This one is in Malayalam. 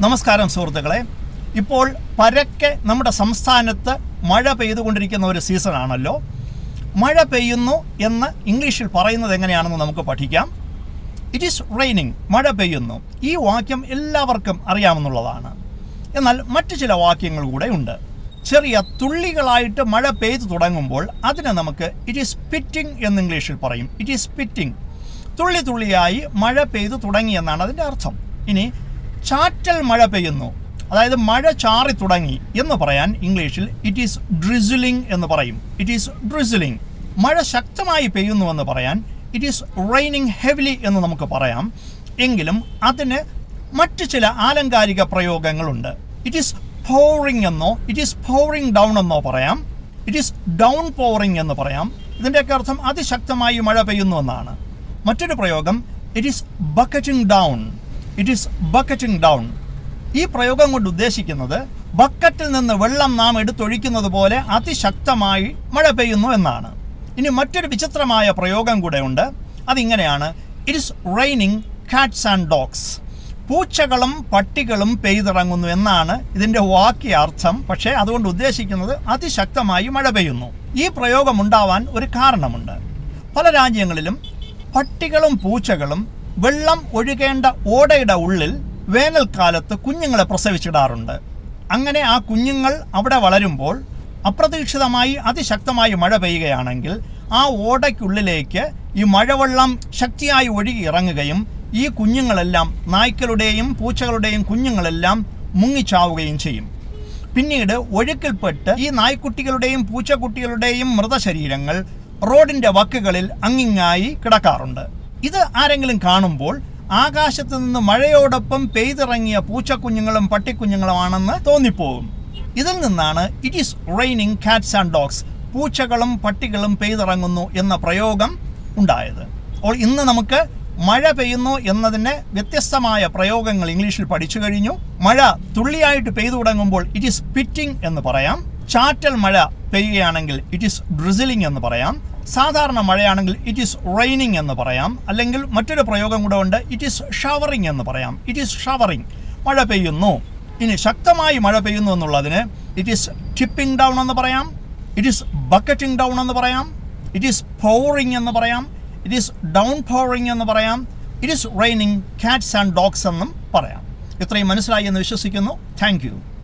നമസ്കാരം സുഹൃത്തുക്കളെ. ഇപ്പോൾ പരക്കെ നമ്മുടെ സംസ്ഥാനത്ത് മഴ പെയ്തുകൊണ്ടിരിക്കുന്ന ഒരു സീസണാണല്ലോ. മഴ പെയ്യുന്നു എന്ന് ഇംഗ്ലീഷിൽ പറയുന്നത് എങ്ങനെയാണെന്ന് നമുക്ക് പഠിക്കാം. ഇറ്റ് ഈസ് റെയിനിങ്, മഴ പെയ്യുന്നു. ഈ വാക്യം എല്ലാവർക്കും അറിയാമെന്നുള്ളതാണ്. എന്നാൽ മറ്റു ചില വാക്യങ്ങൾ കൂടെ ഉണ്ട്. ചെറിയ തുള്ളികളായിട്ട് മഴ പെയ്തു തുടങ്ങുമ്പോൾ അതിനെ നമുക്ക് ഇറ്റ് ഈസ് പിറ്റിംഗ് എന്ന് ഇംഗ്ലീഷിൽ പറയും. ഇറ്റ് ഈസ് പിറ്റിംഗ്, തുള്ളി തുള്ളിയായി മഴ പെയ്തു തുടങ്ങി എന്നാണ് അതിൻ്റെ അർത്ഥം. ഇനി ചാറ്റൽ മഴ പെയ്യുന്നു, അതായത് മഴ ചാറി തുടങ്ങി എന്ന് പറയാൻ ഇംഗ്ലീഷിൽ ഇറ്റ് ഈസ് ഡ്രിസിലിംഗ് എന്ന് പറയും. It is drizzling. മഴ ശക്തമായി പെയ്യുന്നുവെന്ന് പറയാൻ ഇറ്റ് ഈസ് റെയിനിങ് ഹെവിലി എന്ന് നമുക്ക് പറയാം. എങ്കിലും അതിന് മറ്റ് ചില ആലങ്കാരിക പ്രയോഗങ്ങളുണ്ട്. ഇറ്റ് ഈസ് പോറിംഗ് എന്നോ ഇറ്റ് ഈസ് പോറിംഗ് ഡൗൺ എന്നോ പറയാം. ഇറ്റ് ഈസ് ഡൗൺ പോറിംഗ് എന്ന് പറയാം. ഇതിൻ്റെയൊക്കെ അർത്ഥം അതിശക്തമായി മഴ പെയ്യുന്നു എന്നാണ്. മറ്റൊരു പ്രയോഗം it is bucketing down. It is bucketing down. ഈ പ്രയോഗം കൊണ്ട് ഉദ്ദേശിക്കുന്നത് ബക്കറ്റിൽ നിന്ന് വെള്ളം നാം എടുത്തൊഴിക്കുന്നത് പോലെ അതിശക്തമായി മഴ പെയ്യുന്നു എന്നാണ്. ഇനി മറ്റൊരു വിചിത്രമായ പ്രയോഗം കൂടെ ഉണ്ട്. അതിങ്ങനെയാണ്: it is raining cats and dogs. പൂച്ചകളും പട്ടികളും പെയ്തിറങ്ങുന്നു എന്നാണ് ഇതിൻ്റെ വാക്യാർത്ഥം. പക്ഷേ അതുകൊണ്ട് ഉദ്ദേശിക്കുന്നത് അതിശക്തമായി മഴ പെയ്യുന്നു. ഈ പ്രയോഗം ഉണ്ടാവാൻ ഒരു കാരണമുണ്ട്. പല രാജ്യങ്ങളിലും പട്ടികളും പൂച്ചകളും വെള്ളം ഒഴുകേണ്ട ഓടയുടെ ഉള്ളിൽ വേനൽക്കാലത്ത് കുഞ്ഞുങ്ങളെ പ്രസവിച്ചിടാറുണ്ട്. അങ്ങനെ ആ കുഞ്ഞുങ്ങൾ അവിടെ വളരുമ്പോൾ അപ്രതീക്ഷിതമായി അതിശക്തമായി മഴ പെയ്യുകയാണെങ്കിൽ ആ ഓടയ്ക്കുള്ളിലേക്ക് ഈ മഴവെള്ളം ശക്തിയായി ഒഴുകി ഇറങ്ങുകയും ഈ കുഞ്ഞുങ്ങളെല്ലാം, നായ്ക്കളുടെയും പൂച്ചകളുടെയും കുഞ്ഞുങ്ങളെല്ലാം മുങ്ങിച്ചാവുകയും ചെയ്യും. പിന്നീട് ഒഴുക്കിൽപ്പെട്ട് ഈ നായ്ക്കുട്ടികളുടെയും പൂച്ചക്കുട്ടികളുടെയും മൃതശരീരങ്ങൾ റോഡിൻ്റെ വക്കുകളിൽ അങ്ങിങ്ങായി കിടക്കാറുണ്ട്. ഇത് ആരെങ്കിലും കാണുമ്പോൾ ആകാശത്ത് നിന്ന് മഴയോടൊപ്പം പെയ്തിറങ്ങിയ പൂച്ചക്കുഞ്ഞുങ്ങളും പട്ടിക്കുഞ്ഞുങ്ങളുമാണെന്ന് തോന്നിപ്പോകും. ഇതിൽ നിന്നാണ് it is raining cats and dogs, പൂച്ചകളും പട്ടികളും പെയ്തിറങ്ങുന്നു എന്ന പ്രയോഗം ഉണ്ടായത്. അപ്പോൾ ഇന്ന് നമുക്ക് മഴ പെയ്യുന്നു എന്നതിന് വ്യത്യസ്തമായ പ്രയോഗങ്ങൾ ഇംഗ്ലീഷിൽ പഠിച്ചു കഴിഞ്ഞു. മഴ തുള്ളിയായിട്ട് പെയ്തു തുടങ്ങുമ്പോൾ ഇറ്റ് ഈസ് പിറ്റിംഗ് എന്ന് പറയാം. ചാറ്റൽ മഴ പെയ്യുകയാണെങ്കിൽ ഇറ്റ് ഈസ് ഡ്രിസിലിംഗ് എന്ന് പറയാം. സാധാരണ മഴയാണെങ്കിൽ ഇറ്റ് ഈസ് റെയിനിങ് എന്ന് പറയാം. അല്ലെങ്കിൽ മറ്റൊരു പ്രയോഗം കൂടെ ഉണ്ട്, ഇറ്റ് ഈസ് ഷവറിങ് എന്ന് പറയാം. ഇറ്റ് ഈസ് ഷവറിങ്, മഴ പെയ്യുന്നു. ഇനി ശക്തമായി മഴ പെയ്യുന്നു എന്നുള്ളതിന് ഇറ്റ് ഈസ് ടിപ്പിംഗ് ഡൗൺ എന്ന് പറയാം. ഇറ്റ് ഈസ് ബക്കറ്റിംഗ് ഡൗൺ എന്ന് പറയാം. ഇറ്റ് ഈസ് പോറിംഗ് എന്ന് പറയാം. ഇറ്റ് ഈസ് ഡൗൺ പോറിംഗ് എന്ന് പറയാം. It is raining cats and dogs എന്നും പറയാം. ഇത്രയും മനസ്സിലായി എന്ന് വിശ്വസിക്കുന്നു. Thank you.